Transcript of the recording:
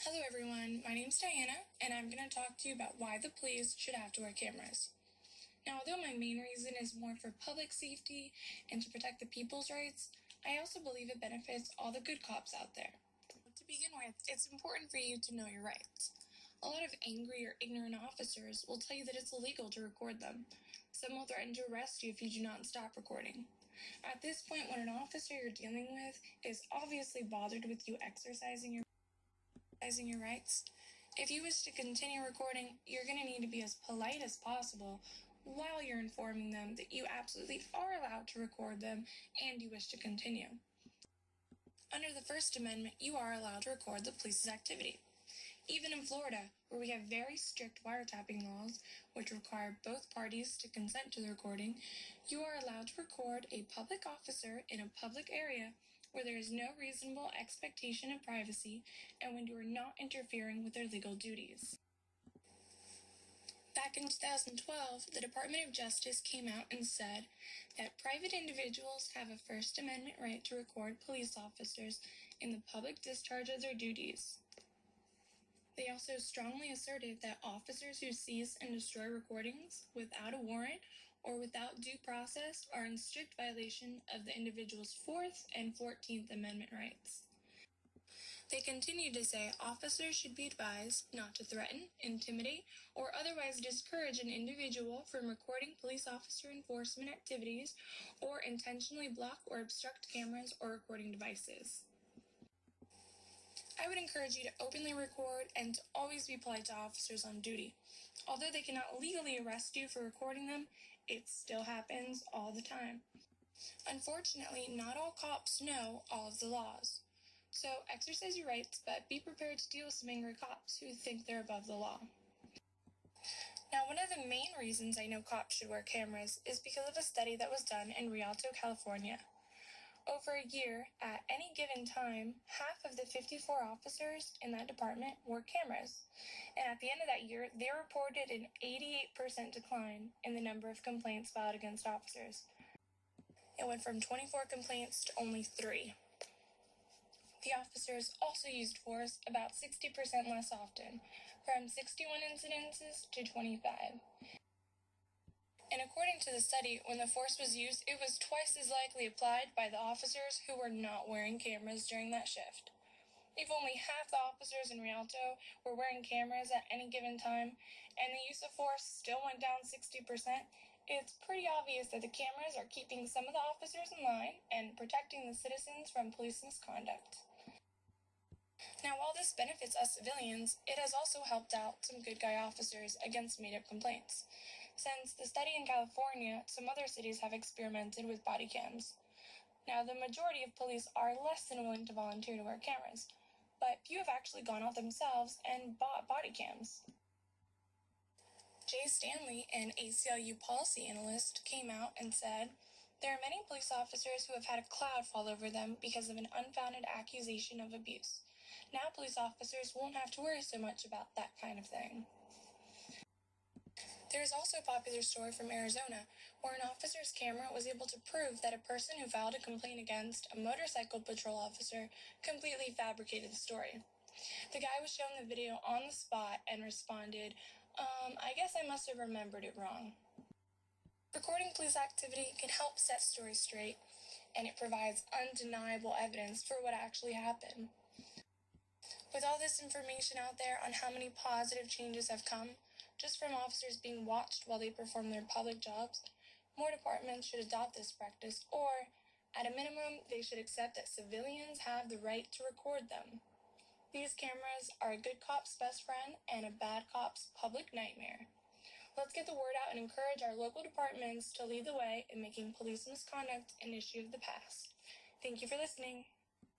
Hello everyone, my name's Diana, and I'm going to talk to you about why the police should have to wear cameras. Now, although my main reason is more for public safety and to protect the people's rights, I also believe it benefits all the good cops out there. To begin with, it's important for you to know your rights. A lot of angry or ignorant officers will tell you that it's illegal to record them. Some will threaten to arrest you if you do not stop recording. At this point, when an officer you're dealing with is obviously bothered with you exercising your rights, if you wish to continue recording, you're going to need to be as polite as possible while you're informing them that you absolutely are allowed to record them and you wish to continue. Under the First Amendment, you are allowed to record the police's activity. Even in Florida, where we have very strict wiretapping laws, which require both parties to consent to the recording, you are allowed to record a public officer in a public area where there is no reasonable expectation of privacy and when you are not interfering with their legal duties. Back in 2012, the Department of Justice came out and said that private individuals have a First Amendment right to record police officers in the public discharge of their duties. They also strongly asserted that officers who seize and destroy recordings without a warrant or without due process are in strict violation of the individual's 4th and 14th Amendment rights. They continued to say officers should be advised not to threaten, intimidate, or otherwise discourage an individual from recording police officer enforcement activities or intentionally block or obstruct cameras or recording devices. I would encourage you to openly record and to always be polite to officers on duty. Although they cannot legally arrest you for recording them, it still happens all the time. Unfortunately, not all cops know all of the laws. So exercise your rights, but be prepared to deal with some angry cops who think they're above the law. Now, one of the main reasons I know cops should wear cameras is because of a study that was done in Rialto, California. Over a year, at any given time, half of the 54 officers in that department wore cameras. And at the end of that year, they reported an 88% decline in the number of complaints filed against officers. It went from 24 complaints to only 3. The officers also used force about 60% less often, from 61 incidences to 25. And according to the study, when the force was used, it was twice as likely applied by the officers who were not wearing cameras during that shift. If only half the officers in Rialto were wearing cameras at any given time, and the use of force still went down 60%, it's pretty obvious that the cameras are keeping some of the officers in line and protecting the citizens from police misconduct. Now, while this benefits us civilians, it has also helped out some good guy officers against made-up complaints. Since the study in California, some other cities have experimented with body cams. Now, the majority of police are less than willing to volunteer to wear cameras, but few have actually gone out themselves and bought body cams. Jay Stanley, an ACLU policy analyst, came out and said, "There are many police officers who have had a cloud fall over them because of an unfounded accusation of abuse. Now police officers won't have to worry so much about that kind of thing." There is also a popular story from Arizona where an officer's camera was able to prove that a person who filed a complaint against a motorcycle patrol officer completely fabricated the story. The guy was shown the video on the spot and responded, I guess I must have remembered it wrong." Recording police activity can help set stories straight, and it provides undeniable evidence for what actually happened. With all this information out there on how many positive changes have come, just from officers being watched while they perform their public jobs, more departments should adopt this practice, or, at a minimum, they should accept that civilians have the right to record them. These cameras are a good cop's best friend and a bad cop's public nightmare. Let's get the word out and encourage our local departments to lead the way in making police misconduct an issue of the past. Thank you for listening.